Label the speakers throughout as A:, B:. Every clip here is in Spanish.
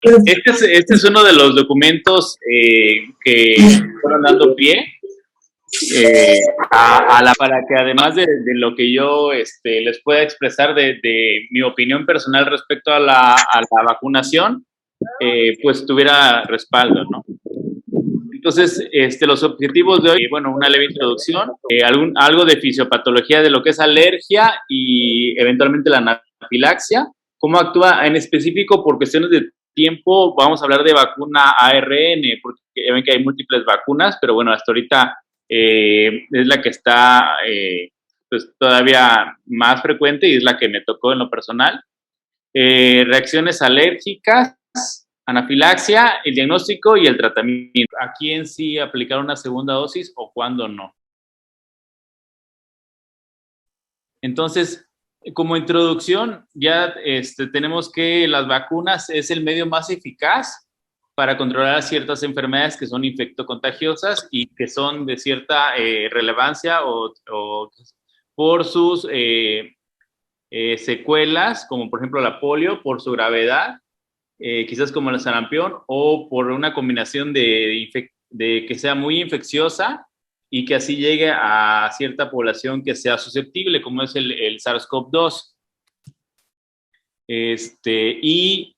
A: Este es uno de los documentos que fueron dando pie para que además de lo que yo les pueda expresar de mi opinión personal respecto a la vacunación, pues tuviera respaldo, ¿no? Entonces, los objetivos de hoy, bueno, una leve introducción, algo de fisiopatología de lo que es alergia y eventualmente la anafilaxia, cómo actúa en específico por cuestiones de tiempo, vamos a hablar de vacuna ARN, porque ven que hay múltiples vacunas, pero bueno, hasta ahorita es la que está pues todavía más frecuente y es la que me tocó en lo personal. Reacciones alérgicas, anafilaxia, el diagnóstico y el tratamiento. ¿A quién sí aplicar una segunda dosis o cuándo no? Entonces, como introducción, ya tenemos que las vacunas es el medio más eficaz para controlar ciertas enfermedades que son infectocontagiosas y que son de cierta relevancia o por sus secuelas, como por ejemplo la polio, por su gravedad, quizás como el sarampión, o por una combinación de que sea muy infecciosa y que así llegue a cierta población que sea susceptible, como es el SARS-CoV-2. Y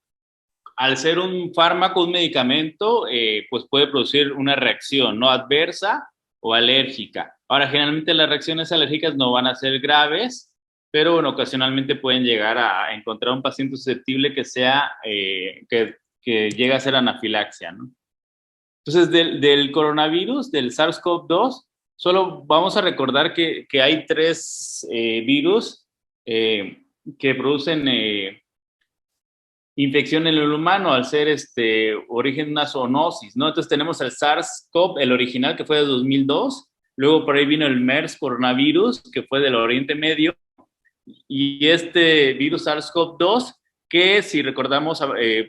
A: al ser un fármaco, un medicamento, pues puede producir una reacción no adversa o alérgica. Ahora, generalmente las reacciones alérgicas no van a ser graves, pero bueno, ocasionalmente pueden llegar a encontrar un paciente susceptible que sea, que llegue a ser anafilaxia, ¿no? Entonces, del coronavirus, del SARS-CoV-2, solo vamos a recordar que hay tres virus que producen infección en el humano al ser origen de una zoonosis, ¿no? Entonces tenemos el SARS-CoV, el original que fue de 2002, luego por ahí vino el MERS coronavirus que fue del Oriente Medio y este virus SARS-CoV-2 que si recordamos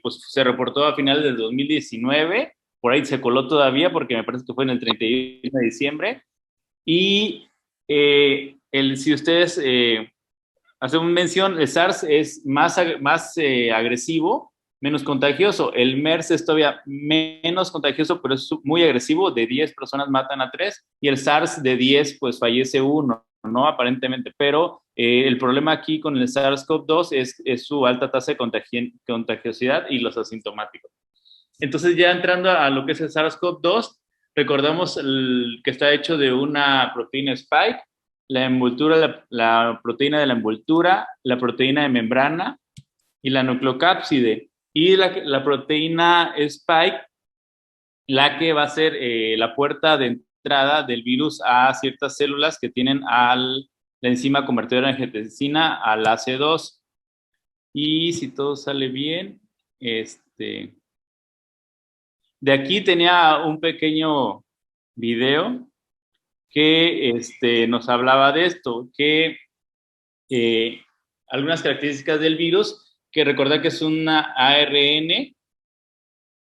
A: pues se reportó a finales del 2019, por ahí se coló todavía porque me parece que fue en el 31 de diciembre y si ustedes hacemos mención, el SARS es más agresivo, menos contagioso. El MERS es todavía menos contagioso, pero es muy agresivo. De 10 personas matan a 3 y el SARS de 10 pues fallece uno, ¿no? Aparentemente. Pero el problema aquí con el SARS-CoV-2 es su alta tasa de contagiosidad y los asintomáticos. Entonces ya entrando a lo que es el SARS-CoV-2, recordamos que está hecho de una proteína spike, la envoltura, la proteína de la envoltura, la proteína de membrana y la nucleocápside. Y la proteína spike, la que va a ser la puerta de entrada del virus a ciertas células que tienen la enzima convertidora de angiotensina al AC2. Y si todo sale bien, de aquí tenía un pequeño video que nos hablaba de esto, que eh, algunas características del virus, que recordar que es una ARN, y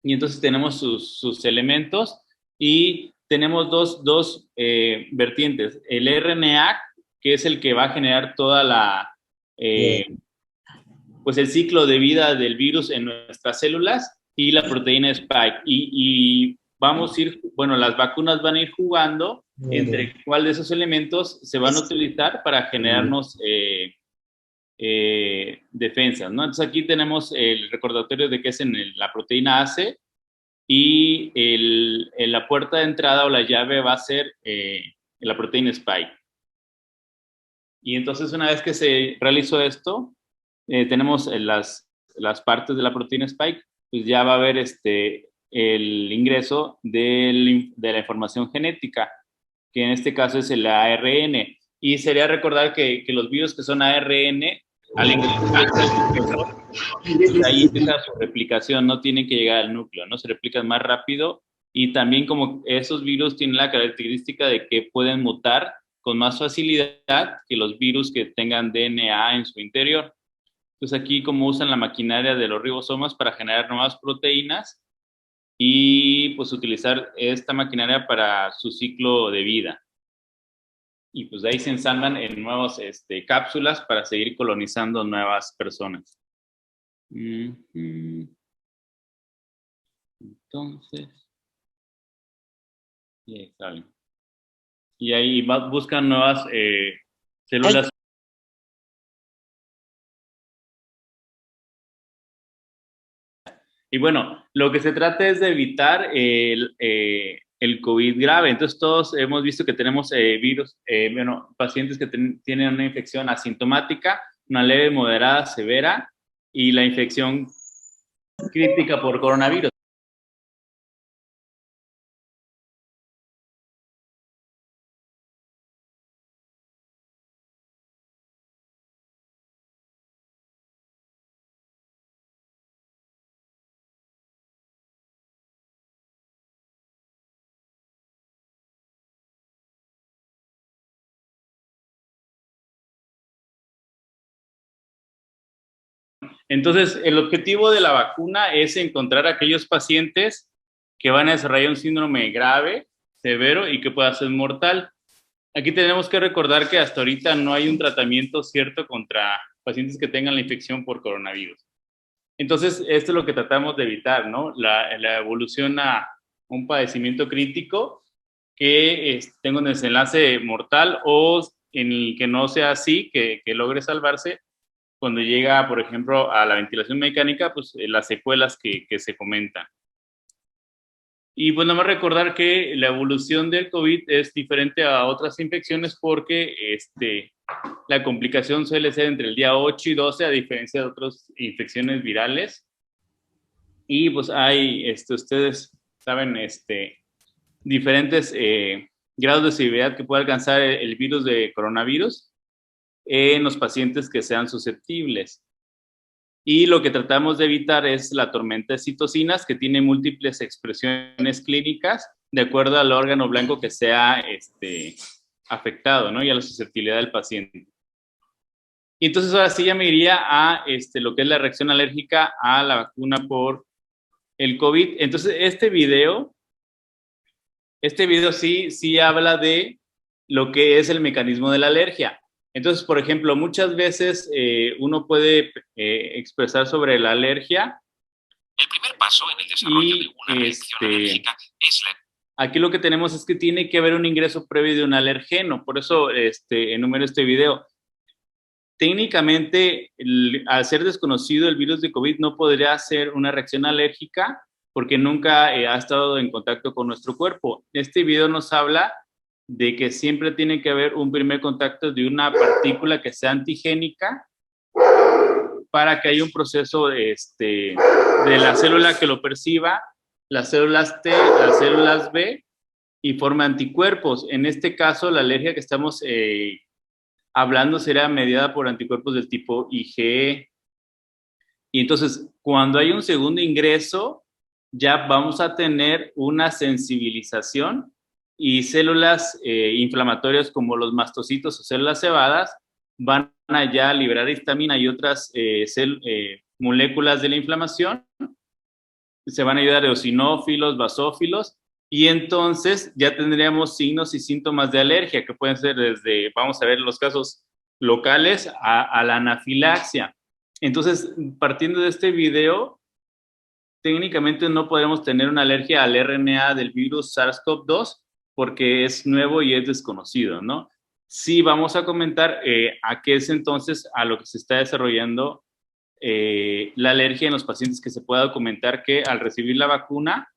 A: entonces tenemos sus elementos, y tenemos dos vertientes, el RNA, que es el que va a generar toda pues el ciclo de vida del virus en nuestras células, y la proteína Spike. Y vamos a ir, bueno, las vacunas van a ir jugando entre cuál de esos elementos se van a utilizar para generarnos defensas, ¿no? Entonces aquí tenemos el recordatorio de que es en la proteína ACE y la puerta de entrada o la llave va a ser la proteína Spike. Y entonces una vez que se realizó esto, tenemos las partes de la proteína Spike, pues ya va a haber el ingreso de la información genética, que en este caso es el ARN. Y sería recordar que los virus que son ARN, al ingresar al nucleosor, pues ahí empieza su replicación, no tienen que llegar al núcleo, ¿no? Se replican más rápido y también como esos virus tienen la característica de que pueden mutar con más facilidad que los virus que tengan DNA en su interior. Entonces aquí como usan la maquinaria de los ribosomas para generar nuevas proteínas y pues utilizar esta maquinaria para su ciclo de vida. Y pues de ahí se ensamblan en nuevas cápsulas para seguir colonizando nuevas personas. Entonces, y ahí salen. Y ahí buscan nuevas células. Y bueno, lo que se trata es de evitar el COVID grave. Entonces, todos hemos visto que tenemos virus, bueno, pacientes que tienen una infección asintomática, una leve, moderada, severa, y la infección crítica por coronavirus. Entonces, el objetivo de la vacuna es encontrar a aquellos pacientes que van a desarrollar un síndrome grave, severo y que pueda ser mortal. Aquí tenemos que recordar que hasta ahorita no hay un tratamiento cierto contra pacientes que tengan la infección por coronavirus. Entonces, esto es lo que tratamos de evitar, ¿no? La evolución a un padecimiento crítico que tenga un desenlace mortal o en el que no sea así, que logre salvarse cuando llega, por ejemplo, a la ventilación mecánica, pues las secuelas que se comentan. Y pues nada más recordar que la evolución del COVID es diferente a otras infecciones porque la complicación suele ser entre el día 8 y 12 a diferencia de otras infecciones virales. Y pues hay, ustedes saben, diferentes grados de severidad que puede alcanzar el virus de coronavirus en los pacientes que sean susceptibles. Y lo que tratamos de evitar es la tormenta de citocinas, que tiene múltiples expresiones clínicas de acuerdo al órgano blanco que sea afectado, ¿no? Y a la susceptibilidad del paciente. Y entonces ahora sí ya me iría a lo que es la reacción alérgica a la vacuna por el COVID. Entonces este video sí habla de lo que es el mecanismo de la alergia. Entonces, por ejemplo, muchas veces uno puede expresar sobre la alergia.
B: El primer paso en el desarrollo de una reacción alérgica es la...
A: Aquí lo que tenemos es que tiene que haber un ingreso previo de un alergeno. Por eso enumero este video. Técnicamente, al ser desconocido el virus de COVID no podría ser una reacción alérgica porque nunca ha estado en contacto con nuestro cuerpo. Este video nos habla de que siempre tiene que haber un primer contacto de una partícula que sea antigénica para que haya un proceso de la célula que lo perciba, las células T, las células B, y forma anticuerpos. En este caso, la alergia que estamos hablando será mediada por anticuerpos del tipo IgE. Y entonces, cuando hay un segundo ingreso, ya vamos a tener una sensibilización y células inflamatorias como los mastocitos o células cebadas van a ya liberar histamina y otras moléculas de la inflamación. Se van a ayudar eosinófilos, basófilos, y entonces ya tendríamos signos y síntomas de alergia que pueden ser desde, vamos a ver los casos locales, a la anafilaxia. Entonces, partiendo de este video, técnicamente no podemos tener una alergia al RNA del virus SARS-CoV-2 porque es nuevo y es desconocido, ¿no? Sí, vamos a comentar a qué es entonces a lo que se está desarrollando la alergia en los pacientes que se pueda documentar que al recibir la vacuna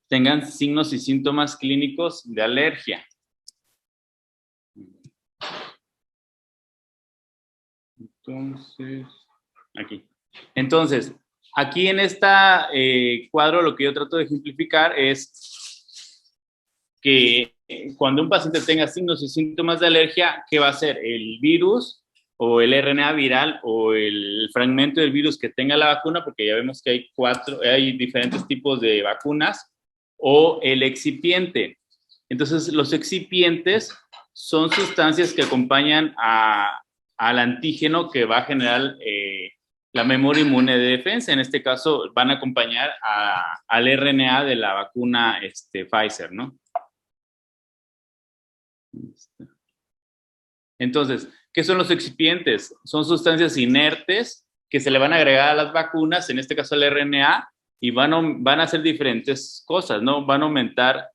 A: tengan signos y síntomas clínicos de alergia. Entonces, aquí en esta cuadro lo que yo trato de ejemplificar es que cuando un paciente tenga signos y síntomas de alergia, ¿qué va a ser? El virus o el RNA viral o el fragmento del virus que tenga la vacuna, porque ya vemos que hay diferentes tipos de vacunas, o el excipiente. Entonces, los excipientes son sustancias que acompañan al antígeno que va a generar la memoria inmune de defensa. En este caso, van a acompañar al RNA de la vacuna Pfizer, ¿no? Entonces, ¿qué son los excipientes? Son sustancias inertes que se le van a agregar a las vacunas, en este caso el RNA, y van a hacer diferentes cosas, ¿no? Van a aumentar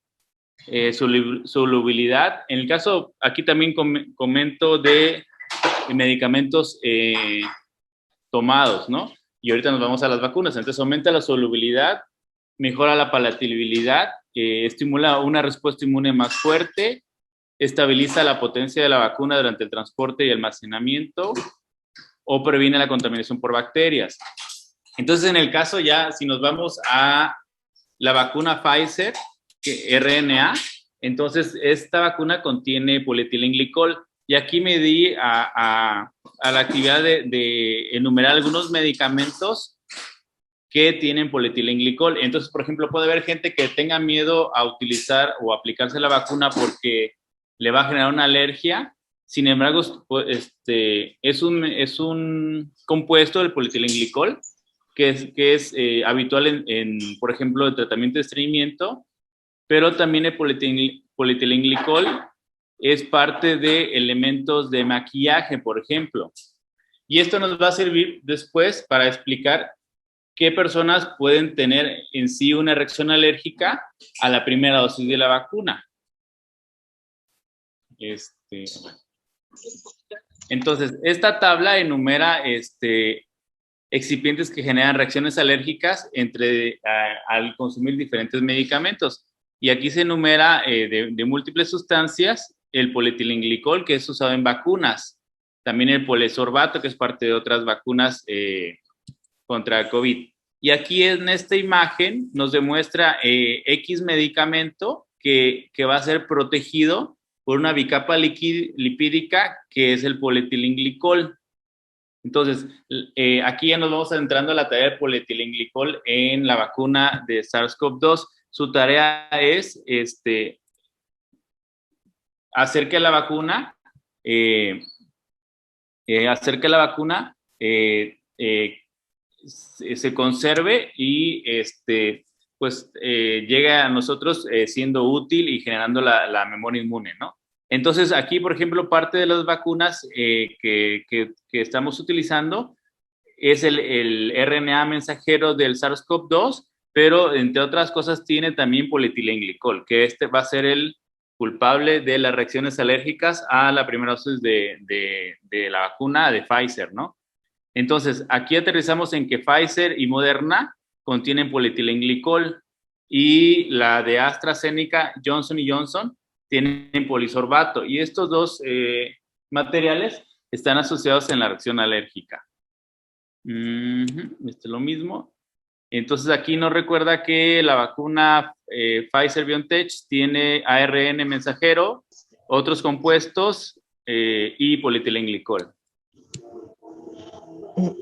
A: solubilidad. En el caso, aquí también comento de medicamentos tomados, ¿no? Y ahorita nos vamos a las vacunas. Entonces aumenta la solubilidad, mejora la palatabilidad, estimula una respuesta inmune más fuerte, estabiliza la potencia de la vacuna durante el transporte y almacenamiento, o previene la contaminación por bacterias. Entonces, en el caso ya, si nos vamos a la vacuna Pfizer, RNA, entonces esta vacuna contiene polietilenglicol. Y aquí me di a la actividad de enumerar algunos medicamentos que tienen polietilenglicol. Entonces, por ejemplo, puede haber gente que tenga miedo a utilizar o aplicarse la vacuna porque le va a generar una alergia. Sin embargo, es un compuesto del polietilenglicol que es habitual por ejemplo, el tratamiento de estreñimiento, pero también el polietilenglicol es parte de elementos de maquillaje, por ejemplo. Y esto nos va a servir después para explicar qué personas pueden tener en sí una reacción alérgica a la primera dosis de la vacuna. Entonces, esta tabla enumera excipientes que generan reacciones alérgicas al consumir diferentes medicamentos. Y aquí se enumera de múltiples sustancias el polietilenglicol, que es usado en vacunas. También el polesorbato, que es parte de otras vacunas contra COVID. Y aquí en esta imagen nos demuestra X medicamento que va a ser protegido por una bicapa lipídica que es el polietilenglicol. Entonces, aquí ya nos vamos adentrando a la tarea del polietilenglicol en la vacuna de SARS-CoV-2. Su tarea es hacer que la vacuna se conserve y llegue a nosotros siendo útil y generando la memoria inmune, ¿no? Entonces, aquí, por ejemplo, parte de las vacunas que estamos utilizando es el RNA mensajero del SARS-CoV-2, pero entre otras cosas tiene también polietilenglicol, que va a ser el culpable de las reacciones alérgicas a la primera dosis de la vacuna de Pfizer, ¿no? Entonces, aquí aterrizamos en que Pfizer y Moderna contienen polietilenglicol y la de AstraZeneca, Johnson Johnson, tienen polisorbato. Y estos dos materiales están asociados en la reacción alérgica. Es lo mismo. Entonces, aquí nos recuerda que la vacuna Pfizer-BioNTech tiene ARN mensajero, otros compuestos y polietilenglicol.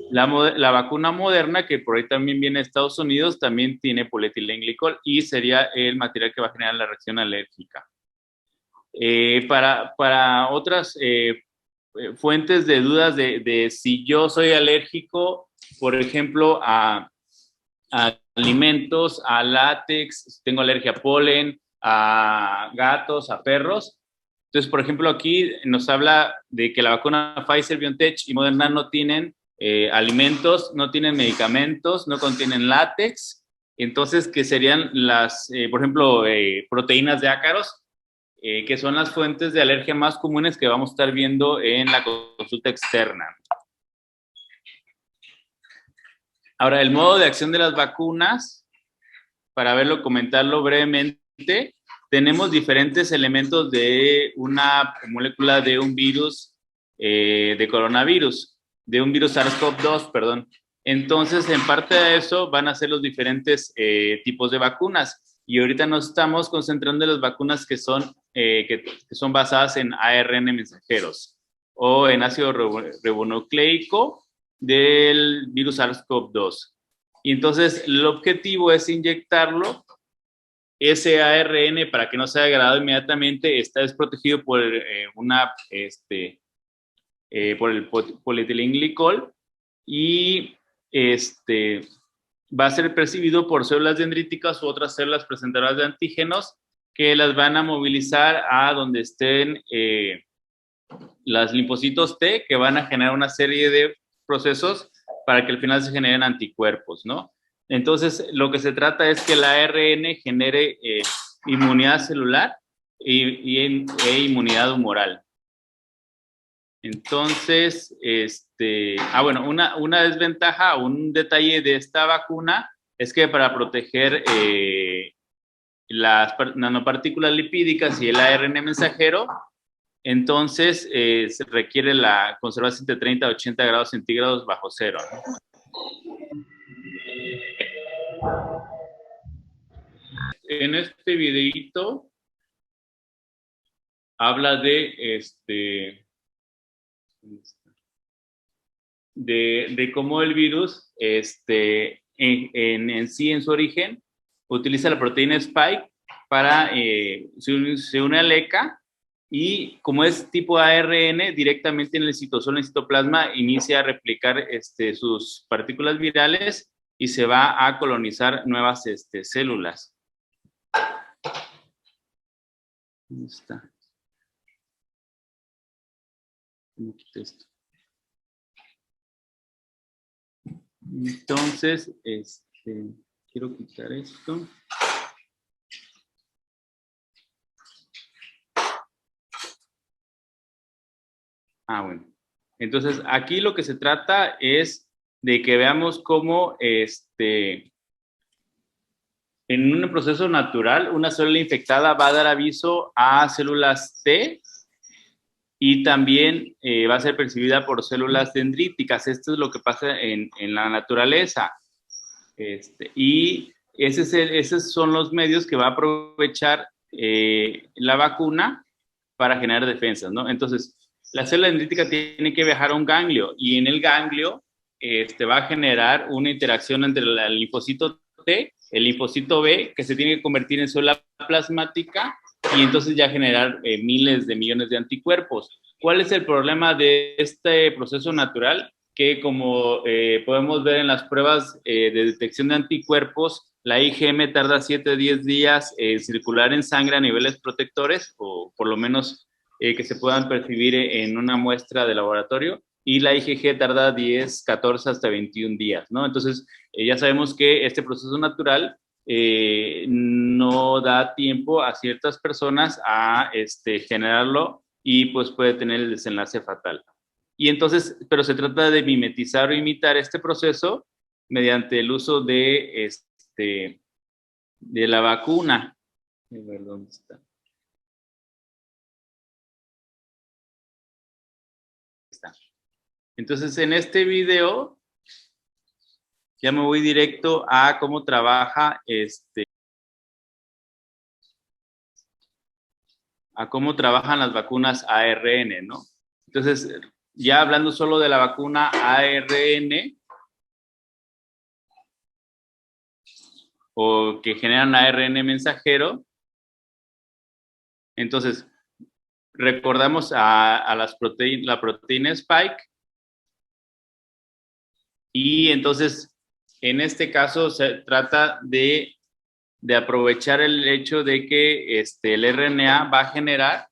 A: La vacuna Moderna, que por ahí también viene de Estados Unidos, también tiene polietilenglicol y sería el material que va a generar la reacción alérgica. Para otras fuentes de dudas de si yo soy alérgico, por ejemplo, a alimentos, a látex, tengo alergia a polen, a gatos, a perros. Entonces, por ejemplo, aquí nos habla de que la vacuna Pfizer, BioNTech y Moderna no tienen alimentos, no tienen medicamentos, no contienen látex. Entonces, que serían por ejemplo, proteínas de ácaros, que son las fuentes de alergia más comunes que vamos a estar viendo en la consulta externa. Ahora, el modo de acción de las vacunas, para comentarlo brevemente, tenemos diferentes elementos de una molécula de un virus, de coronavirus, de un virus SARS-CoV-2, perdón. Entonces, en parte de eso van a ser los diferentes tipos de vacunas. Y ahorita nos estamos concentrando en las vacunas que son basadas en ARN mensajeros o en ácido ribonucleico del virus SARS-CoV-2. Y entonces el objetivo es inyectarlo. Ese ARN, para que no sea degradado inmediatamente, está desprotegido por por el polietilenglicol y va a ser percibido por células dendríticas u otras células presentadoras de antígenos que las van a movilizar a donde estén las linfocitos T, que van a generar una serie de procesos para que al final se generen anticuerpos, ¿no? Entonces, lo que se trata es que el ARN genere inmunidad celular e inmunidad humoral. Entonces, bueno, una desventaja, un detalle de esta vacuna es que para proteger las nanopartículas lipídicas y el ARN mensajero, entonces se requiere la conservación de 30 a 80 grados centígrados bajo cero, ¿no? En este videito habla de cómo el virus, en sí, en su origen, utiliza la proteína Spike para, se une al ECA y como es tipo ARN, directamente en el citosol, en el citoplasma, inicia a replicar sus partículas virales y se va a colonizar nuevas células. ¿Dónde está? ¿Cómo quito esto? Entonces, quiero quitar esto. Bueno. Entonces, aquí lo que se trata es de que veamos cómo en un proceso natural, una célula infectada va a dar aviso a células T y también va a ser percibida por células dendríticas. Esto es lo que pasa en la naturaleza. Y esos son los medios que va a aprovechar la vacuna para generar defensas, ¿no? Entonces, la célula dendrítica tiene que viajar a un ganglio y en el ganglio va a generar una interacción entre el linfocito T, el linfocito B, que se tiene que convertir en célula plasmática y entonces ya generar miles de millones de anticuerpos. ¿Cuál es el problema de este proceso natural? Que como podemos ver en las pruebas de detección de anticuerpos, la IgM tarda 7 a 10 días en circular en sangre a niveles protectores, o por lo menos que se puedan percibir en una muestra de laboratorio, y la IgG tarda 10, 14 hasta 21 días, ¿no? Entonces, ya sabemos que este proceso natural no da tiempo a ciertas personas a generarlo y pues puede tener el desenlace fatal. Y entonces, pero se trata de mimetizar o imitar este proceso mediante el uso de la vacuna. A ver, ¿dónde está? Está. Entonces, en este video ya me voy directo a cómo trabaja a cómo trabajan las vacunas ARN, ¿no? Entonces, ya hablando solo de la vacuna ARN o que generan ARN mensajero, entonces recordamos a la proteína Spike y entonces en este caso se trata de aprovechar el hecho de que el RNA va a generar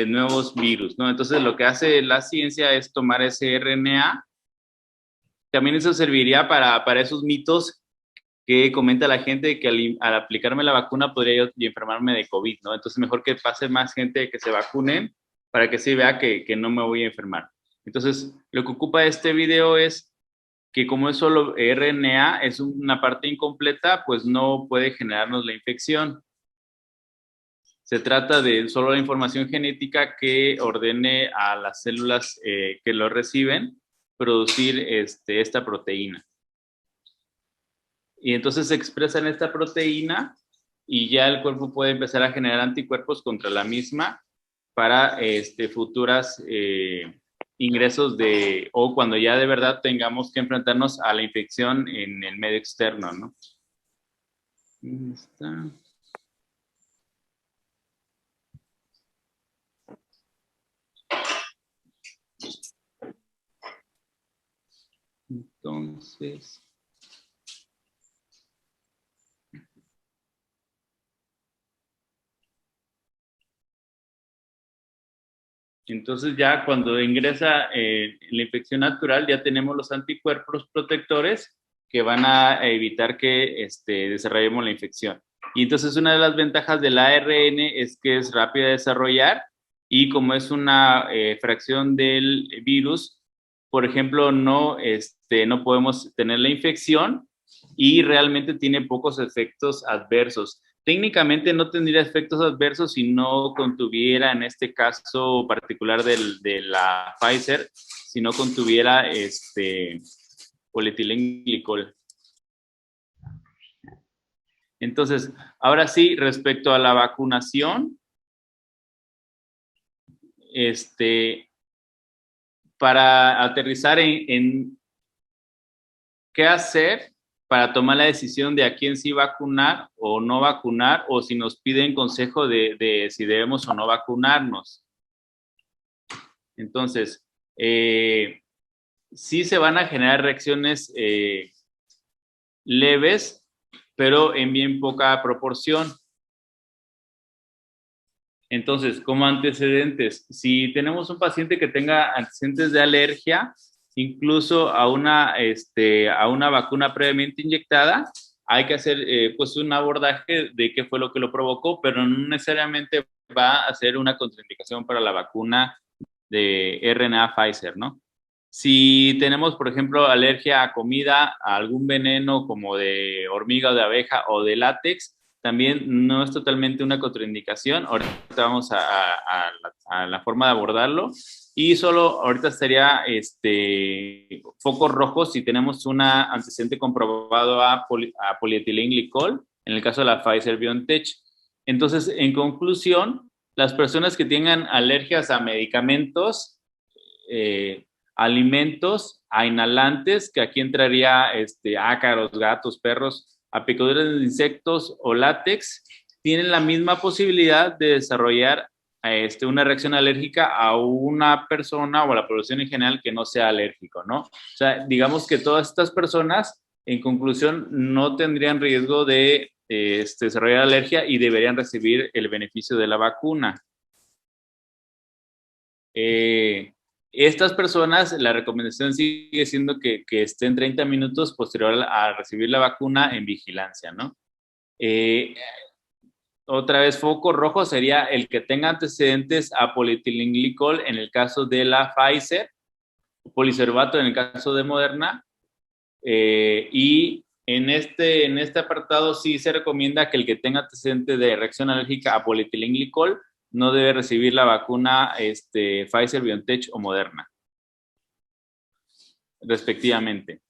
A: nuevos virus, ¿no? Entonces lo que hace la ciencia es tomar ese RNA. También eso serviría para esos mitos que comenta la gente que al aplicarme la vacuna podría yo enfermarme de COVID, ¿no? Entonces mejor que pase más gente que se vacunen para que se vea que no me voy a enfermar. Entonces, lo que ocupa este video es que como es solo RNA, es una parte incompleta, pues no puede generarnos la infección. Se trata de solo la información genética que ordene a las células que lo reciben producir esta proteína. Y entonces se expresa en esta proteína y ya el cuerpo puede empezar a generar anticuerpos contra la misma para futuras ingresos o cuando ya de verdad tengamos que enfrentarnos a la infección en el medio externo, ¿no? ¿Dónde está? Entonces, Entonces ya cuando ingresa la infección natural ya tenemos los anticuerpos protectores que van a evitar que desarrollemos la infección. Y entonces una de las ventajas del ARN es que es rápida de desarrollar y como es una fracción del virus, por ejemplo, no podemos tener la infección y realmente tiene pocos efectos adversos. Técnicamente no tendría efectos adversos si no contuviera, en este caso particular de la Pfizer, si no contuviera polietilenglicol. Entonces, ahora sí, respecto a la vacunación, para aterrizar en qué hacer para tomar la decisión de a quién sí vacunar o no vacunar, o si nos piden consejo de si debemos o no vacunarnos. Entonces, sí se van a generar reacciones leves, pero en bien poca proporción. Entonces, como antecedentes, si tenemos un paciente que tenga antecedentes de alergia, incluso a una vacuna previamente inyectada, hay que hacer pues un abordaje de qué fue lo que lo provocó, pero no necesariamente va a ser una contraindicación para la vacuna de RNA Pfizer, ¿no? Si tenemos, por ejemplo, alergia a comida, a algún veneno como de hormiga o de abeja o de látex, también no es totalmente una contraindicación. Ahorita vamos a la forma de abordarlo. Y solo ahorita estaría focos rojos si tenemos un antecedente comprobado a polietilenglicol, en el caso de la Pfizer-BioNTech. Entonces, en conclusión, las personas que tengan alergias a medicamentos, alimentos, a inhalantes, que aquí entraría ácaros, gatos, perros, a picaduras de insectos o látex, tienen la misma posibilidad de desarrollar una reacción alérgica a una persona o a la población en general que no sea alérgico, ¿no? O sea, digamos que todas estas personas, en conclusión, no tendrían riesgo de desarrollar alergia y deberían recibir el beneficio de la vacuna. Estas personas, la recomendación sigue siendo que estén 30 minutos posterior a recibir la vacuna en vigilancia, ¿no? Otra vez, foco rojo sería el que tenga antecedentes a polietilenglicol en el caso de la Pfizer, policerbato en el caso de Moderna, y en este apartado sí se recomienda que el que tenga antecedentes de reacción alérgica a polietilenglicol no debe recibir la vacuna Pfizer, BioNTech o Moderna, respectivamente.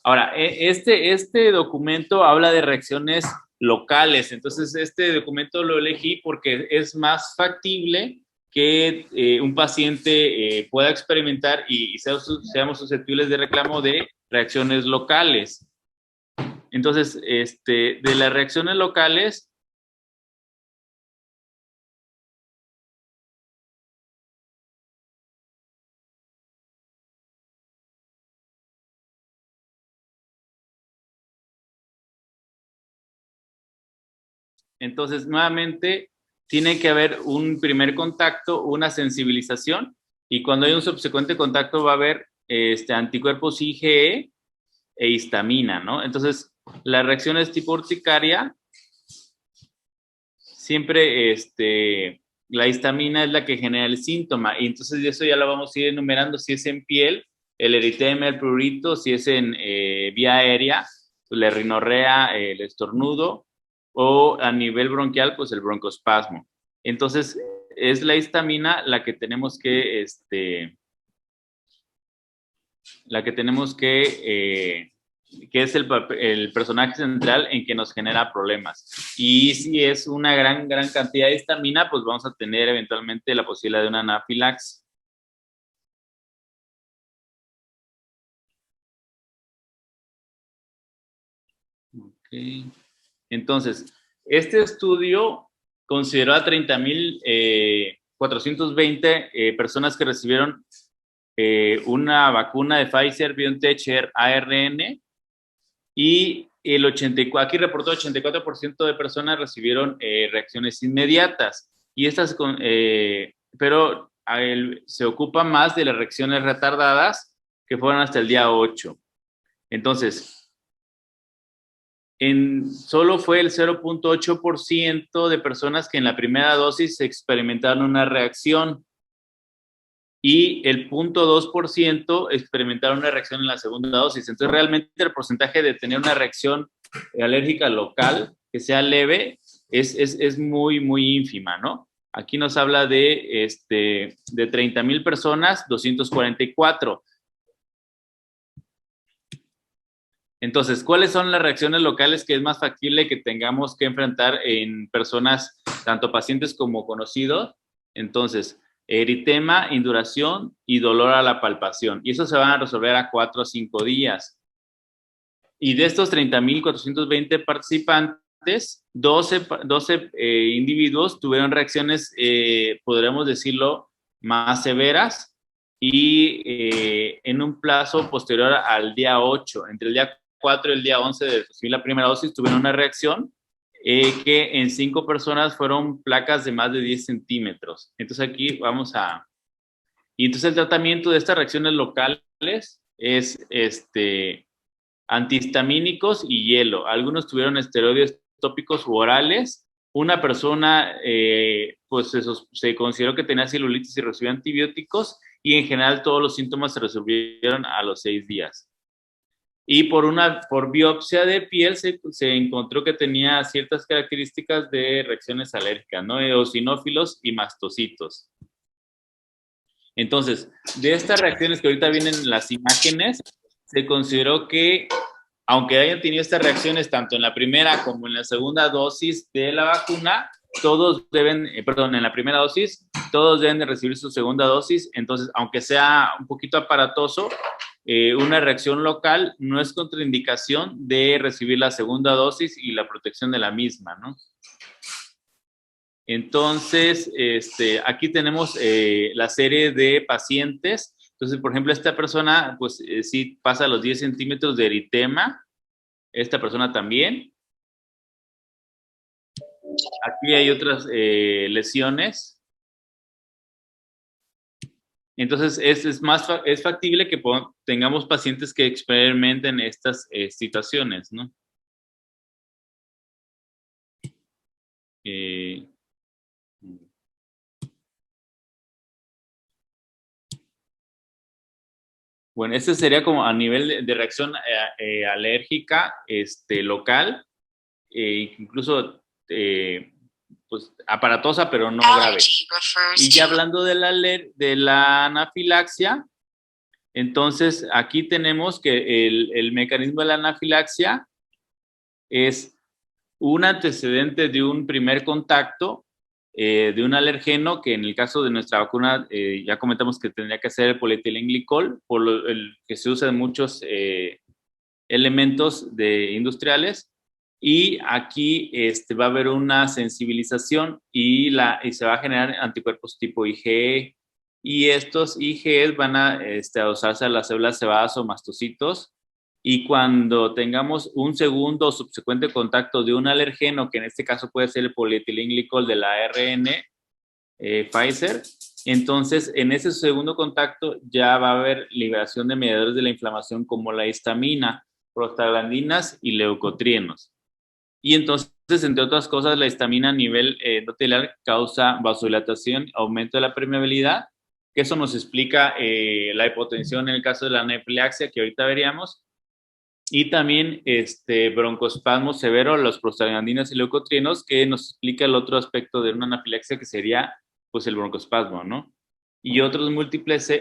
A: Ahora, este documento habla de reacciones locales, entonces este documento lo elegí porque es más factible que un paciente pueda experimentar y seamos susceptibles de reclamo de reacciones locales. Entonces, de las reacciones locales, entonces nuevamente tiene que haber un primer contacto, una sensibilización, y cuando hay un subsecuente contacto va a haber anticuerpos IgE e histamina, ¿no? Entonces, las reacciones tipo urticaria, siempre la histamina es la que genera el síntoma, y entonces eso ya lo vamos a ir enumerando, si es en piel, el eritema, el prurito, si es en vía aérea, pues la rinorrea, el estornudo, o a nivel bronquial, pues el broncoespasmo. Entonces, es la histamina la que tenemos que, que es el personaje central en que nos genera problemas. Y si es una gran cantidad de histamina, pues vamos a tener eventualmente la posibilidad de una anafilaxis. Okay. Entonces, este estudio consideró a 30,420 personas que recibieron una vacuna de Pfizer, BioNTech, ARN, y aquí reportó 84% de personas recibieron reacciones inmediatas. Y pero se ocupa más de las reacciones retardadas que fueron hasta el día 8. Entonces, solo fue el 0.8% de personas que en la primera dosis experimentaron una reacción y el 0.2% experimentaron una reacción en la segunda dosis. Entonces, realmente el porcentaje de tener una reacción alérgica local que sea leve es muy, muy ínfima, ¿no? Aquí nos habla de 30,000 personas, 244. Entonces, ¿cuáles son las reacciones locales que es más factible que tengamos que enfrentar en personas, tanto pacientes como conocidos? Entonces, eritema, induración y dolor a la palpación. Y eso se van a resolver a 4 o 5 días. Y de estos 30,420 participantes, 12 individuos tuvieron reacciones, podríamos decirlo, más severas y en un plazo posterior al día 8, entre el día 4 y el día 11 de recibir la primera dosis, tuvieron una reacción que en 5 personas fueron placas de más de 10 centímetros. Entonces aquí vamos a... Y entonces el tratamiento de estas reacciones locales es antihistamínicos y hielo. Algunos tuvieron esteroides tópicos u orales. Una persona, pues se consideró que tenía celulitis y recibió antibióticos y en general todos los síntomas se resolvieron a los 6 días. Y por biopsia de piel se encontró que tenía ciertas características de reacciones alérgicas, ¿no? Eosinófilos y mastocitos. Entonces, de estas reacciones que ahorita vienen en las imágenes, se consideró que, aunque hayan tenido estas reacciones tanto en la primera como en la segunda dosis de la vacuna, en la primera dosis, todos deben de recibir su segunda dosis. Entonces, aunque sea un poquito aparatoso, una reacción local no es contraindicación de recibir la segunda dosis y la protección de la misma, ¿no? Entonces, aquí tenemos la serie de pacientes. Entonces, por ejemplo, esta persona, pues sí pasa los 10 centímetros de eritema. Esta persona también. Aquí hay otras lesiones. Entonces, es factible que tengamos pacientes que experimenten estas situaciones, ¿no? Bueno, este sería como a nivel de reacción alérgica local, incluso pues, aparatosa, pero no grave. Y ya hablando de la anafilaxia, entonces aquí tenemos que el mecanismo de la anafilaxia es un antecedente de un primer contacto de un alergeno, que en el caso de nuestra vacuna ya comentamos que tendría que ser el polietilenglicol, por el que se usa en muchos elementos industriales. Y aquí va a haber una sensibilización y se va a generar anticuerpos tipo IgE. Y estos IgE van a adosarse a las células cebadas o mastocitos. Y cuando tengamos un segundo o subsecuente contacto de un alergeno, que en este caso puede ser el polietilenglicol de la ARN Pfizer, entonces en ese segundo contacto ya va a haber liberación de mediadores de la inflamación como la histamina, prostaglandinas y leucotrienos. Y entonces, entre otras cosas, la histamina a nivel endotelial causa vasodilatación, aumento de la permeabilidad, que eso nos explica la hipotensión en el caso de la anafilaxia, que ahorita veríamos, y también broncoespasmo severo, los prostaglandinas y leucotrienos, que nos explica el otro aspecto de una anafilaxia, que sería pues el broncoespasmo, ¿no? Y otros múltiples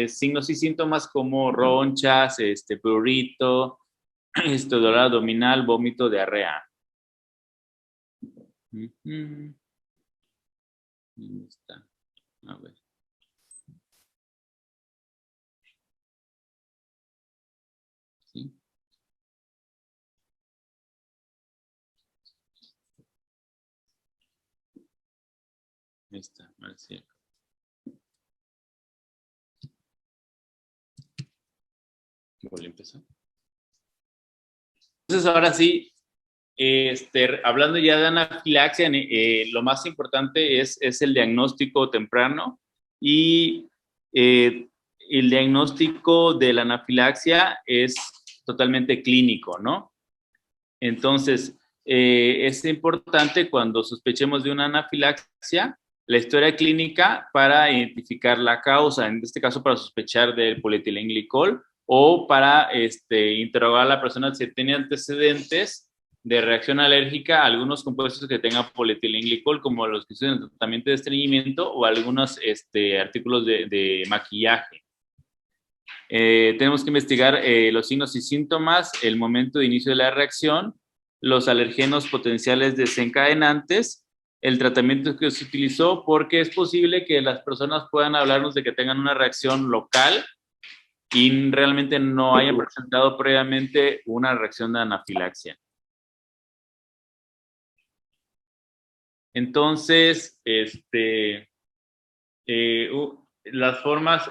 A: signos y síntomas como ronchas, prurito, dolor abdominal, vómito, diarrea. ¿Dónde está? A ver. ¿Sí? Ahí está, a ver si... Volví a empezar. Entonces, ahora sí, hablando ya de anafilaxia, lo más importante es el diagnóstico temprano y el diagnóstico de la anafilaxia es totalmente clínico, ¿no? Entonces, es importante cuando sospechemos de una anafilaxia, la historia clínica para identificar la causa, en este caso para sospechar del polietilenglicol o para interrogar a la persona si tiene antecedentes de reacción alérgica a algunos compuestos que tengan polietilenglicol, como los que usan en el tratamiento de estreñimiento o algunos artículos de maquillaje. Tenemos que investigar los signos y síntomas, el momento de inicio de la reacción, los alergenos potenciales desencadenantes, el tratamiento que se utilizó, porque es posible que las personas puedan hablarnos de que tengan una reacción local y realmente no hayan presentado previamente una reacción de anafilaxia. Entonces, las formas,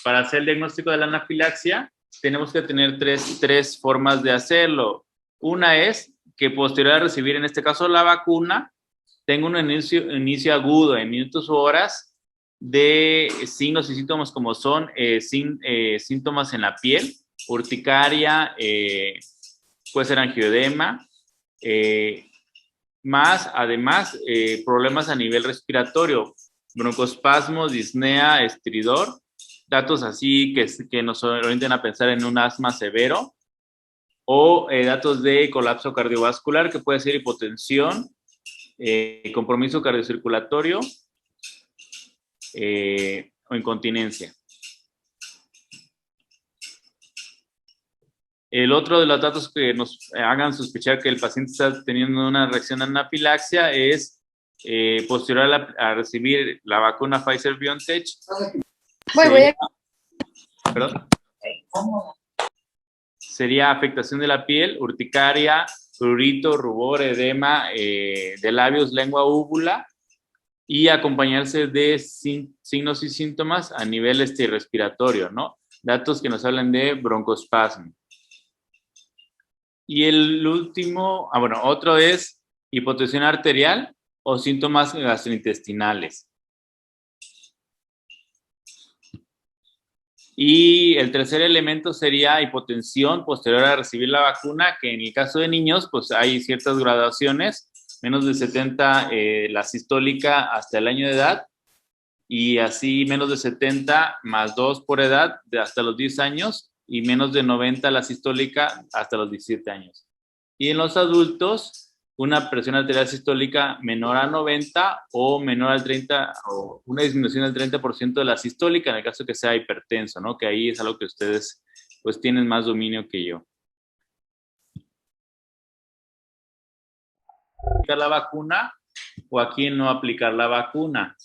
A: para hacer el diagnóstico de la anafilaxia, tenemos que tener tres formas de hacerlo. Una es que posterior a recibir, en este caso, la vacuna, tenga un inicio agudo en minutos u horas de signos y síntomas como son síntomas en la piel, urticaria, puede ser angioedema, más además problemas a nivel respiratorio, broncoespasmos, disnea, estridor, datos así que nos orienten a pensar en un asma severo, o datos de colapso cardiovascular, que puede ser hipotensión, compromiso cardiocirculatorio o incontinencia. El otro de los datos que nos hagan sospechar que el paciente está teniendo una reacción a anafilaxia es posterior a recibir la vacuna Pfizer-BioNTech. Sería afectación de la piel, urticaria, prurito, rubor, edema de labios, lengua, úvula, y acompañarse de signos y síntomas a nivel respiratorio, ¿no? Datos que nos hablan de broncoespasmo. Y el último, otro es hipotensión arterial o síntomas gastrointestinales. Y el tercer elemento sería hipotensión posterior a recibir la vacuna, que en el caso de niños, pues hay ciertas graduaciones, menos de 70 la sistólica hasta el año de edad, y así menos de 70 más 2 por edad de hasta los 10 años, y menos de 90 la sistólica hasta los 17 años. Y en los adultos, una presión arterial sistólica menor a 90 o menor al 30, o una disminución del 30% de la sistólica, en el caso que sea hipertenso, ¿no? Que ahí es algo que ustedes pues tienen más dominio que yo. ¿Aplicar la vacuna o a quién no aplicar la vacuna?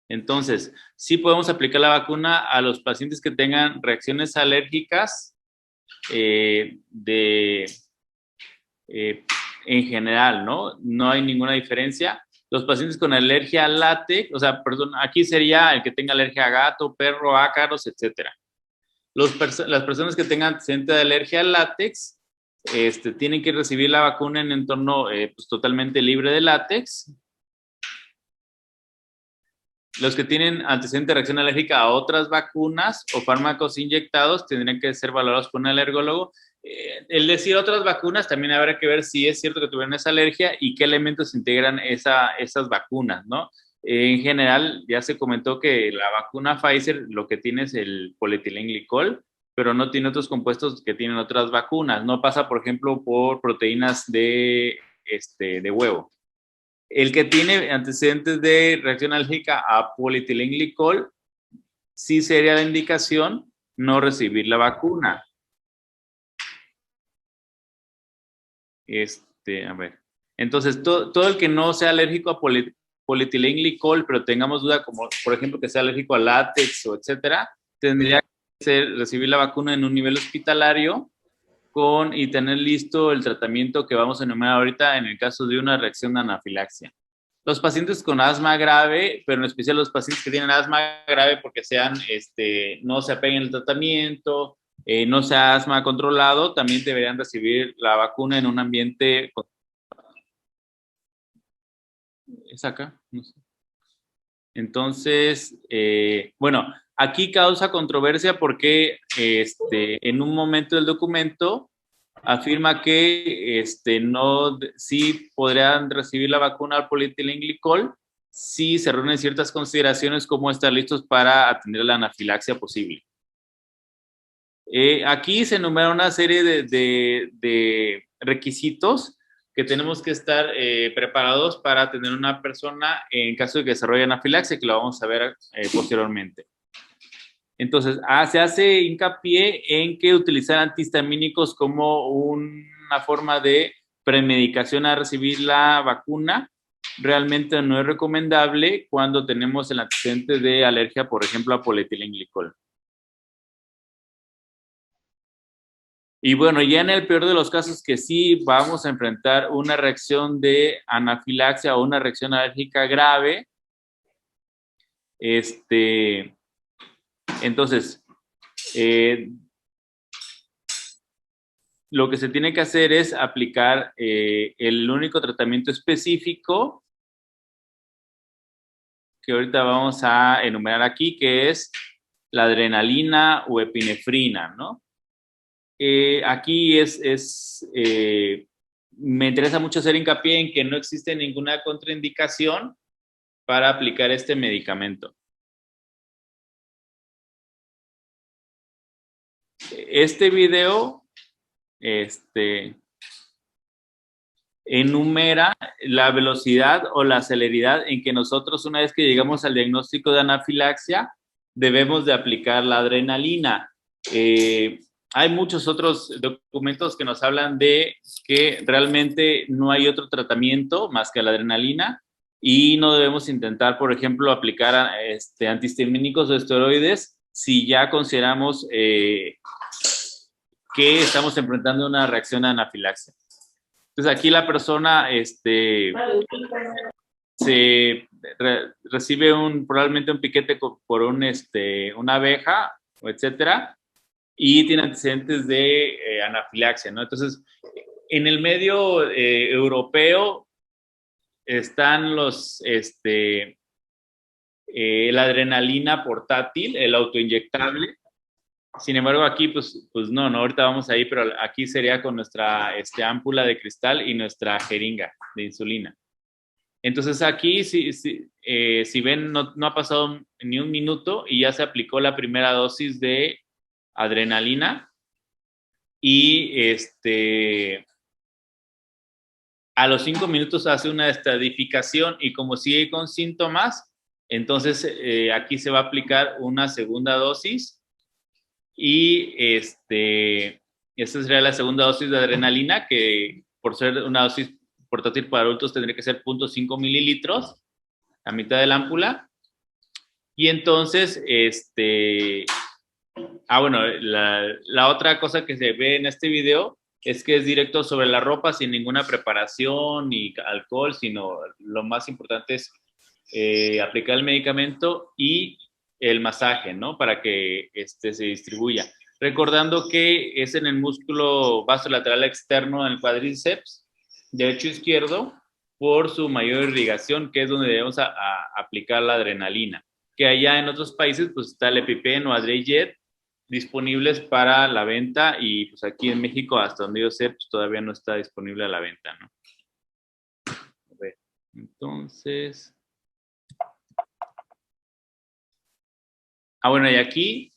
A: Entonces, sí podemos aplicar la vacuna a los pacientes que tengan reacciones alérgicas en general, ¿no? No hay ninguna diferencia. Los pacientes con alergia al látex, o sea, perdón, aquí sería el que tenga alergia a gato, perro, ácaros, etc. Las personas que tengan antecedente de alergia al látex tienen que recibir la vacuna en entorno pues, totalmente libre de látex. Los que tienen antecedente de reacción alérgica a otras vacunas o fármacos inyectados tendrían que ser valorados por un alergólogo. El decir otras vacunas, también habrá que ver si es cierto que tuvieron esa alergia y qué elementos integran esas vacunas, ¿no? En general, ya se comentó que la vacuna Pfizer lo que tiene es el polietilenglicol, pero no tiene otros compuestos que tienen otras vacunas. No pasa, por ejemplo, por proteínas de huevo. El que tiene antecedentes de reacción alérgica a polietilenglicol, sí sería la indicación no recibir la vacuna. A ver. Entonces, todo el que no sea alérgico a polietilenglicol, pero tengamos duda, como por ejemplo que sea alérgico a látex o etcétera, tendría que recibir la vacuna en un nivel hospitalario y tener listo el tratamiento que vamos a enumerar ahorita en el caso de una reacción de anafilaxia. Los pacientes con asma grave, pero en especial los pacientes que tienen asma grave porque no se apeguen al tratamiento, no sea asma controlado, también deberían recibir la vacuna en un ambiente... ¿Es acá? No sé. Entonces, bueno, aquí causa controversia porque en un momento del documento afirma que no, sí podrían recibir la vacuna al polietilenglicol si se reúnen ciertas consideraciones como estar listos para atender la anafilaxia posible. Aquí se enumera una serie de requisitos que tenemos que estar preparados para tener una persona en caso de que desarrolle anafilaxia, que lo vamos a ver posteriormente. Entonces, se hace hincapié en que utilizar antihistamínicos como una forma de premedicación a recibir la vacuna realmente no es recomendable cuando tenemos el antecedente de alergia, por ejemplo, a polietilenglicol. Y bueno, ya en el peor de los casos que sí vamos a enfrentar una reacción de anafilaxia o una reacción alérgica grave, entonces, lo que se tiene que hacer es aplicar el único tratamiento específico que ahorita vamos a enumerar aquí, que es la adrenalina o epinefrina, ¿no? Aquí me interesa mucho hacer hincapié en que no existe ninguna contraindicación para aplicar este medicamento. Este video enumera la velocidad o la celeridad en que nosotros, una vez que llegamos al diagnóstico de anafilaxia, debemos de aplicar la adrenalina. Hay muchos otros documentos que nos hablan de que realmente no hay otro tratamiento más que la adrenalina y no debemos intentar, por ejemplo, aplicar antihistamínicos o esteroides si ya consideramos que estamos enfrentando una reacción a anafilaxia. Entonces aquí la persona recibe probablemente un piquete por una abeja, etcétera, y tiene antecedentes de anafilaxia, ¿no? Entonces, en el medio europeo están la adrenalina portátil, el autoinyectable. Sin embargo, aquí, pues no, ahorita vamos ahí, pero aquí sería con nuestra ámpula de cristal y nuestra jeringa de insulina. Entonces aquí, si ven, no ha pasado ni un minuto y ya se aplicó la primera dosis de adrenalina y a los 5 minutos hace una estadificación y como sigue con síntomas, entonces aquí se va a aplicar una segunda dosis y esta sería la segunda dosis de adrenalina, que por ser una dosis portátil para adultos tendría que ser 0.5 mililitros, la mitad de la ámpula. Y entonces, bueno, la otra cosa que se ve en este video es que es directo sobre la ropa sin ninguna preparación ni alcohol, sino lo más importante es aplicar el medicamento y el masaje, ¿no? Para que se distribuya. Recordando que es en el músculo vasolateral externo en el cuádriceps, derecho e izquierdo, por su mayor irrigación, que es donde debemos aplicar la adrenalina. Que allá en otros países, pues está el EpiPen o Adrejet disponibles para la venta y pues aquí en México, hasta donde yo sé, pues todavía no está disponible a la venta, ¿no? A ver, entonces... bueno, y aquí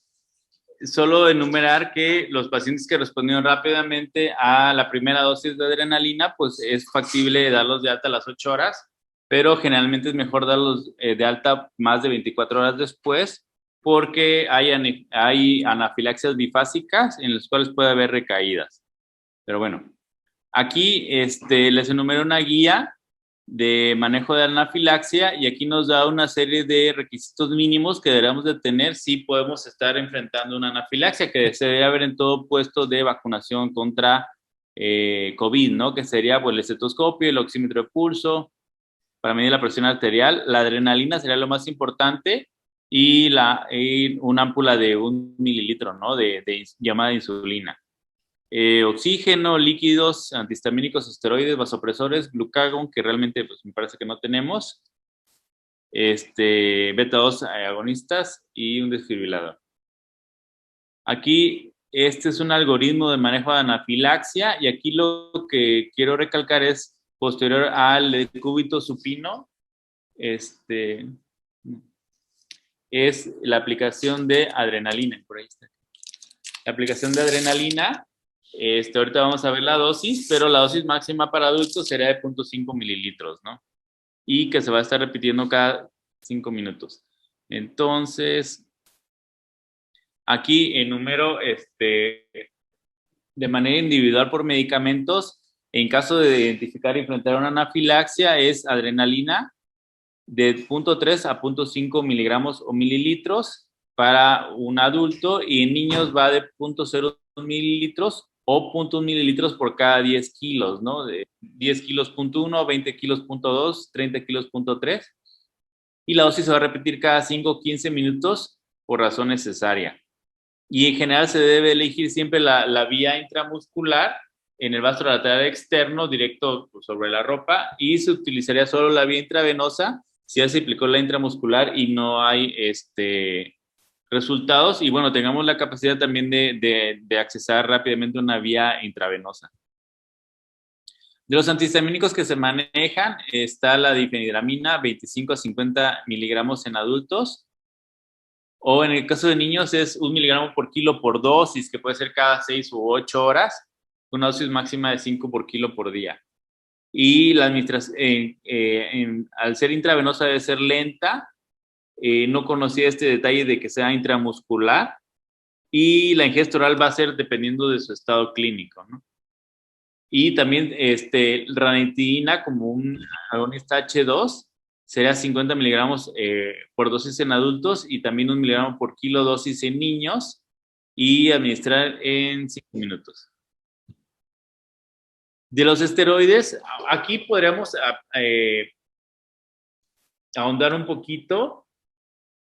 A: solo enumerar que los pacientes que respondieron rápidamente a la primera dosis de adrenalina, pues es factible darlos de alta a las 8 horas, pero generalmente es mejor darlos de alta más de 24 horas después, porque hay anafilaxias bifásicas en las cuales puede haber recaídas. Pero bueno, aquí les enumero una guía de manejo de anafilaxia y aquí nos da una serie de requisitos mínimos que debemos de tener si podemos estar enfrentando una anafilaxia, que se debe haber en todo puesto de vacunación contra COVID, ¿no? Que sería pues, el estetoscopio, el oxímetro de pulso para medir la presión arterial, la adrenalina sería lo más importante y una ámpula de 1 mililitro, ¿no? De llamada insulina. Oxígeno, líquidos, antihistamínicos, esteroides, vasopresores, glucagón, que realmente pues, me parece que no tenemos. beta 2 agonistas y un desfibrilador. Aquí, este es un algoritmo de manejo de anafilaxia y aquí lo que quiero recalcar es posterior al decúbito supino, es la aplicación de adrenalina. Por ahí está. La aplicación de adrenalina, ahorita vamos a ver la dosis, pero la dosis máxima para adultos sería de 0.5 mililitros, ¿no? Y que se va a estar repitiendo cada 5 minutos. Entonces, aquí enumero de manera individual por medicamentos. En caso de identificar y enfrentar una anafilaxia, es adrenalina de 0.3 a 0.5 miligramos o mililitros para un adulto, y en niños va de 0.0 mililitros o 0.1 mililitros por cada 10 kilos, ¿no? De 10 kilos 0.1, 20 kilos 0.2, 30 kilos 0.3. Y la dosis se va a repetir cada 5 o 15 minutos por razón necesaria. Y en general se debe elegir siempre la vía intramuscular en el vaso lateral externo, directo sobre la ropa, y se utilizaría solo la vía intravenosa si ya se aplicó la intramuscular y no hay resultados. Y bueno, tengamos la capacidad también de accesar rápidamente una vía intravenosa. De los antihistamínicos que se manejan está la difenidramina, 25 a 50 miligramos en adultos. O en el caso de niños es 1 miligramo por kilo por dosis, que puede ser cada 6 u 8 horas, una dosis máxima de 5 por kilo por día. Y la administración, al ser intravenosa, debe ser lenta. No conocía este detalle de que sea intramuscular. Y la ingesta oral va a ser dependiendo de su estado clínico, ¿no? Y también ranitidina, como un agonista H2, sería 50 miligramos por dosis en adultos y también 1 miligramo por kilo dosis en niños, y administrar en 5 minutos. De los esteroides, aquí podríamos ahondar un poquito.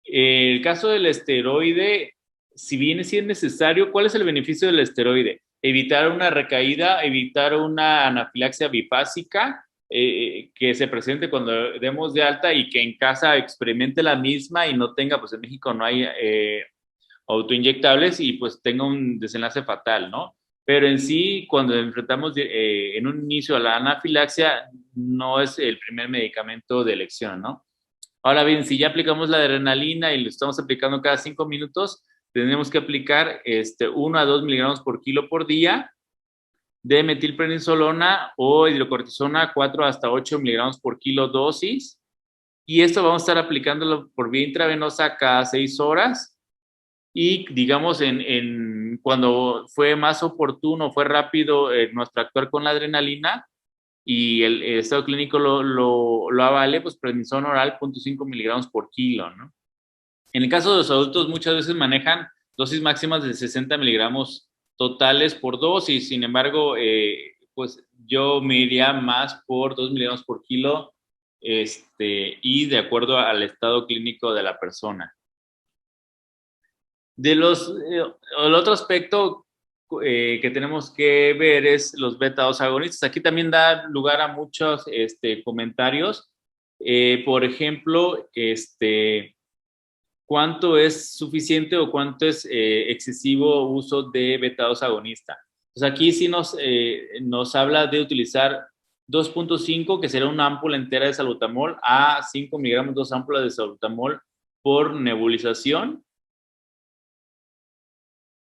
A: El caso del esteroide, si bien sí es necesario, ¿cuál es el beneficio del esteroide? Evitar una recaída, evitar una anafilaxia bifásica que se presente cuando demos de alta y que en casa experimente la misma y no tenga, pues en México no hay autoinyectables y pues tenga un desenlace fatal, ¿no? Pero en sí, cuando enfrentamos en un inicio a la anafilaxia, no es el primer medicamento de elección, ¿no? Ahora bien, si ya aplicamos la adrenalina y lo estamos aplicando cada 5 minutos, tenemos que aplicar 1 a 2 miligramos por kilo por día de metilprednisolona o hidrocortisona, 4 hasta 8 miligramos por kilo dosis. Y esto vamos a estar aplicándolo por vía intravenosa cada 6 horas. Y digamos, cuando fue más oportuno, fue rápido nuestro actuar con la adrenalina, y el estado clínico lo avale, pues prednisona oral 0.5 miligramos por kilo, ¿no? En el caso de los adultos, muchas veces manejan dosis máximas de 60 miligramos totales por dosis. Sin embargo, pues yo me iría más por 2 miligramos por kilo, y de acuerdo al estado clínico de la persona. El otro aspecto que tenemos que ver es los beta 2 agonistas. Aquí también da lugar a muchos comentarios. Por ejemplo, ¿cuánto es suficiente o cuánto es excesivo uso de beta 2 agonista? Pues aquí sí nos habla de utilizar 2.5, que será una ámpula entera de salbutamol, a 5 miligramos, 2 ámpulas de salbutamol por nebulización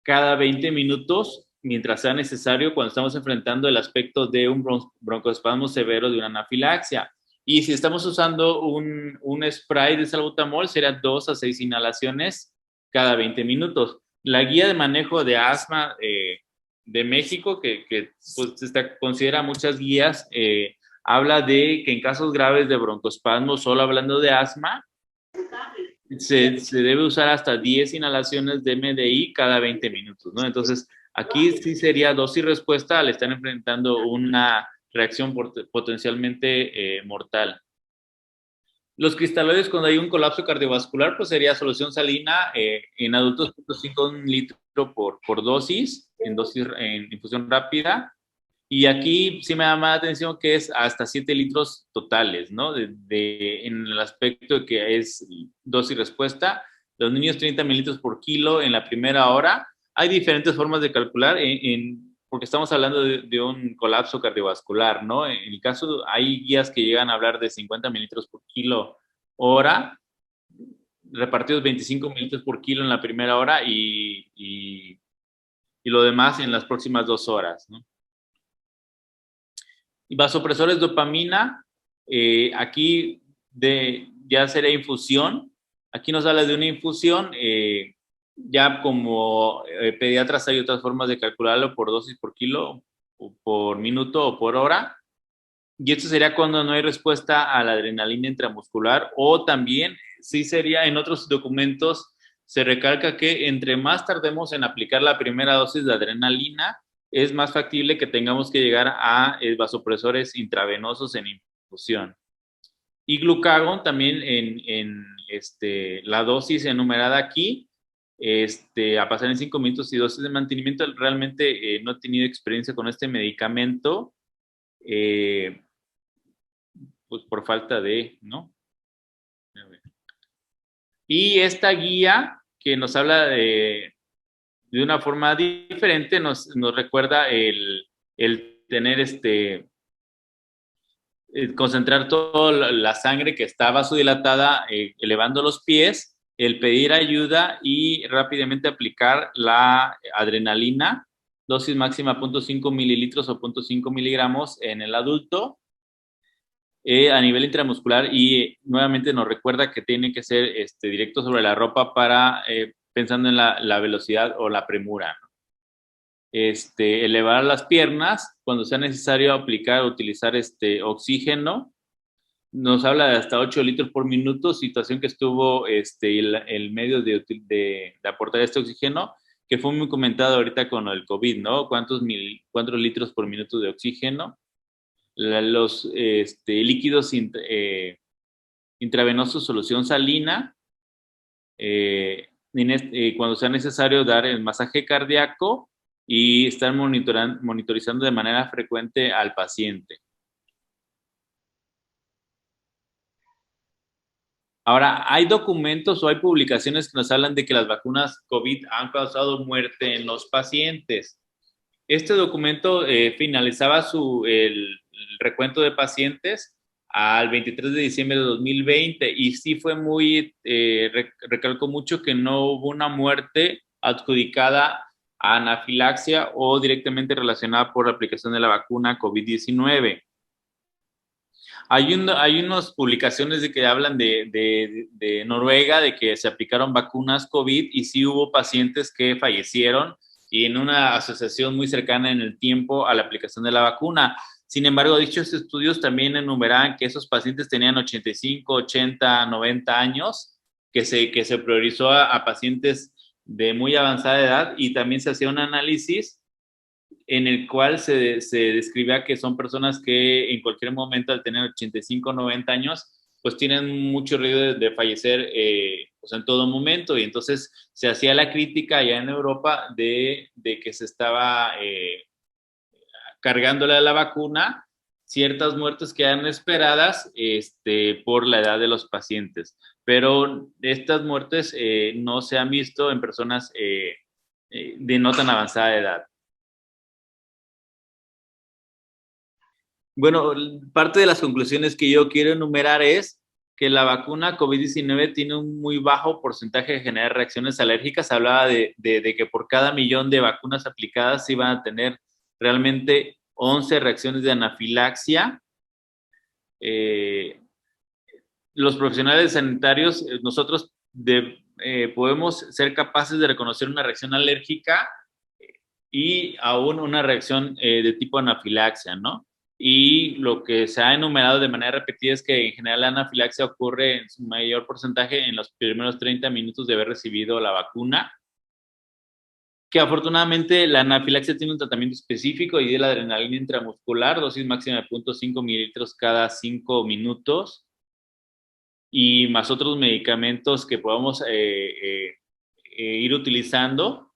A: cada 20 minutos, mientras sea necesario, cuando estamos enfrentando el aspecto de un broncoespasmo severo de una anafilaxia. Y si estamos usando un spray de salbutamol, serán 2 a 6 inhalaciones cada 20 minutos. La guía de manejo de asma de México, que pues, considera muchas guías, habla de que en casos graves de broncoespasmo, solo hablando de asma, se debe usar hasta 10 inhalaciones de MDI cada 20 minutos, ¿no? Entonces, aquí sí sería dosis respuesta al estar enfrentando una reacción potencialmente mortal. Los cristaloides, cuando hay un colapso cardiovascular, pues sería solución salina en adultos, 0.5 litro por dosis, en infusión rápida. Y aquí sí me llama la atención que es hasta 7 litros totales, ¿no? En el aspecto de que es dosis respuesta. Los niños 30 mililitros por kilo en la primera hora. Hay diferentes formas de calcular, porque estamos hablando de un colapso cardiovascular, ¿no? En el caso, hay guías que llegan a hablar de 50 mililitros por kilo hora, repartidos 25 mililitros por kilo en la primera hora y lo demás en las próximas 2 horas, ¿no? Y vasopresores dopamina, aquí ya sería infusión. Aquí nos habla de una infusión. Ya como pediatras hay otras formas de calcularlo por dosis por kilo, o por minuto o por hora. Y esto sería cuando no hay respuesta a la adrenalina intramuscular, o también sí sería en otros documentos se recalca que entre más tardemos en aplicar la primera dosis de adrenalina, es más factible que tengamos que llegar a vasopresores intravenosos en infusión. Y glucagon también la dosis enumerada aquí, a pasar en 5 minutos y dosis de mantenimiento. Realmente no he tenido experiencia con este medicamento, pues por falta de, ¿no? Y esta guía que nos habla de una forma diferente, nos recuerda el tener concentrar toda la sangre que está vasodilatada, elevando los pies, el pedir ayuda y rápidamente aplicar la adrenalina, dosis máxima 0.5 mililitros o 0.5 miligramos en el adulto, a nivel intramuscular, y nuevamente nos recuerda que tiene que ser directo sobre la ropa para pensando en la velocidad o la premura, ¿no? Elevar las piernas cuando sea necesario aplicar o utilizar oxígeno. Nos habla de hasta 8 litros por minuto, situación que estuvo el medio de aportar este oxígeno, que fue muy comentado ahorita con el COVID, ¿no? ¿Cuántos litros por minuto de oxígeno? Los líquidos intravenosos, solución salina, cuando sea necesario dar el masaje cardíaco y estar monitorizando de manera frecuente al paciente. Ahora, hay documentos o hay publicaciones que nos hablan de que las vacunas COVID han causado muerte en los pacientes. Este documento finalizaba el recuento de pacientes al 23 de diciembre de 2020 y sí fue recalcó mucho que no hubo una muerte adjudicada a anafilaxia o directamente relacionada por la aplicación de la vacuna COVID-19. Hay unas publicaciones de que hablan de Noruega, de que se aplicaron vacunas COVID y sí hubo pacientes que fallecieron y en una asociación muy cercana en el tiempo a la aplicación de la vacuna. Sin embargo, dichos estudios también enumeraban que esos pacientes tenían 85, 80, 90 años, que se priorizó a pacientes de muy avanzada edad, y también se hacía un análisis en el cual se describía que son personas que en cualquier momento, al tener 85 o 90 años, pues tienen mucho riesgo de fallecer pues en todo momento. Y entonces se hacía la crítica allá en Europa de que se estaba cargándole a la vacuna ciertas muertes que eran esperadas por la edad de los pacientes. Pero estas muertes no se han visto en personas de no tan avanzada edad. Bueno, parte de las conclusiones que yo quiero enumerar es que la vacuna COVID-19 tiene un muy bajo porcentaje de generar reacciones alérgicas. Hablaba de que por cada millón de vacunas aplicadas se iban a tener realmente 11 reacciones de anafilaxia. Los profesionales sanitarios, nosotros podemos ser capaces de reconocer una reacción alérgica y aún una reacción de tipo anafilaxia, ¿no? Y lo que se ha enumerado de manera repetida es que en general la anafilaxia ocurre en su mayor porcentaje en los primeros 30 minutos de haber recibido la vacuna, que afortunadamente la anafilaxia tiene un tratamiento específico y de la adrenalina intramuscular, dosis máxima de 0.5 mililitros cada 5 minutos, y más otros medicamentos que podamos ir utilizando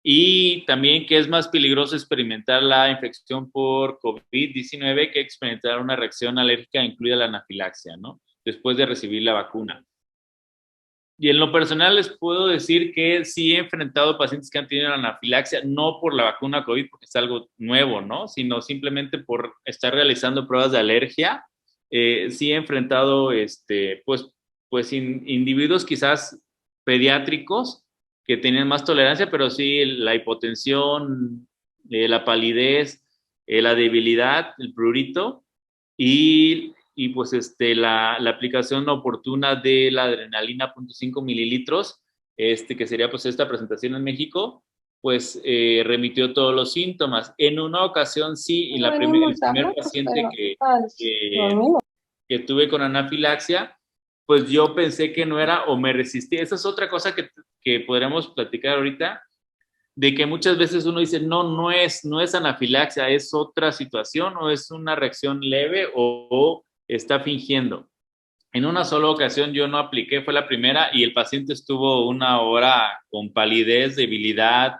A: y también que es más peligroso experimentar la infección por COVID-19 que experimentar una reacción alérgica, incluida la anafilaxia, ¿no? Después de recibir la vacuna. Y en lo personal les puedo decir que sí he enfrentado pacientes que han tenido anafilaxia, no por la vacuna COVID, porque es algo nuevo, ¿no? Sino simplemente por estar realizando pruebas de alergia. Sí he enfrentado, individuos quizás pediátricos que tenían más tolerancia, pero sí la hipotensión, la palidez, la debilidad, el prurito y pues la aplicación oportuna de la adrenalina 0.5 mililitros, que sería pues esta presentación en México, pues remitió todos los síntomas. En una ocasión sí, y el primer paciente que tuve con anafilaxia, pues yo pensé que no era o me resistí. Esa es otra cosa que podríamos platicar ahorita, de que muchas veces uno dice, no es anafilaxia, es otra situación o es una reacción leve o está fingiendo. En una sola ocasión yo no apliqué, fue la primera, y el paciente estuvo una hora con palidez, debilidad,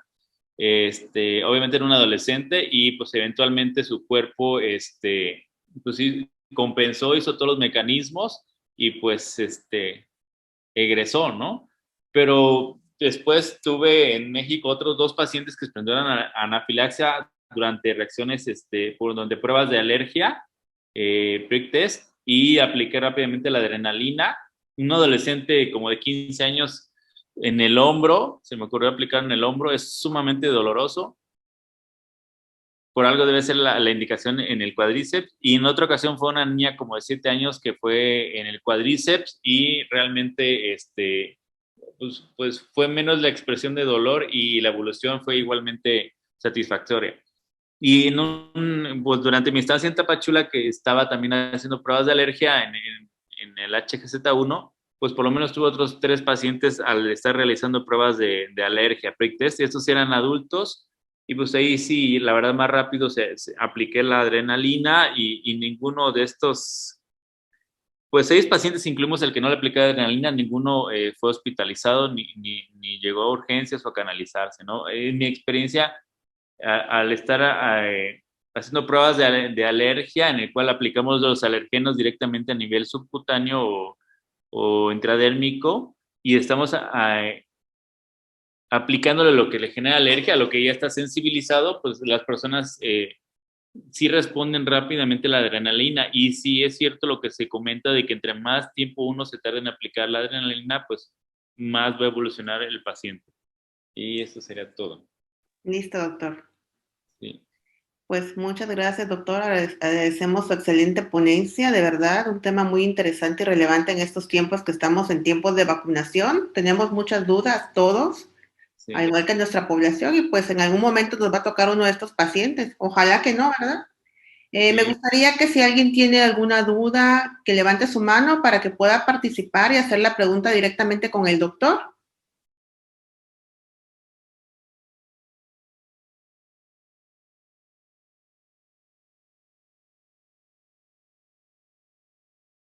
A: obviamente era un adolescente, y pues eventualmente su cuerpo, pues sí, compensó, hizo todos los mecanismos y pues egresó, ¿no? Pero después tuve en México otros 2 pacientes que experimentaron anafilaxia durante reacciones, por donde pruebas de alergia, prick test, y apliqué rápidamente la adrenalina. Un adolescente como de 15 años en el hombro, se me ocurrió aplicar en el hombro, es sumamente doloroso. Por algo debe ser la indicación en el cuádriceps. Y en otra ocasión fue una niña como de 7 años que fue en el cuádriceps y realmente pues fue menos la expresión de dolor y la evolución fue igualmente satisfactoria. Y pues durante mi estancia en Tapachula, que estaba también haciendo pruebas de alergia en el HGZ1, pues por lo menos tuve otros 3 pacientes al estar realizando pruebas de alergia, prick test, y estos eran adultos, y pues ahí sí, la verdad, más rápido se apliqué la adrenalina y ninguno de estos, pues 6 pacientes, incluimos el que no le apliqué adrenalina, ninguno fue hospitalizado ni llegó a urgencias o a canalizarse, ¿no? En mi experiencia, al estar haciendo pruebas de alergia, en el cual aplicamos los alergenos directamente a nivel subcutáneo o intradérmico, y estamos aplicándole lo que le genera alergia, a lo que ya está sensibilizado, pues las personas sí responden rápidamente a la adrenalina. Y sí es cierto lo que se comenta de que entre más tiempo uno se tarda en aplicar la adrenalina, pues más va a evolucionar el paciente. Y eso sería todo.
C: Listo, doctor.
A: Sí.
C: Pues muchas gracias, doctor. Agradecemos su excelente ponencia, de verdad, un tema muy interesante y relevante en estos tiempos que estamos en tiempos de vacunación. Tenemos muchas dudas todos,
A: Sí.
C: al igual que nuestra población, y pues en algún momento nos va a tocar uno de estos pacientes. Ojalá que no, ¿verdad?
A: Sí.
C: Me gustaría que si alguien tiene alguna duda, que levante su mano para que pueda participar y hacer la pregunta directamente con el doctor.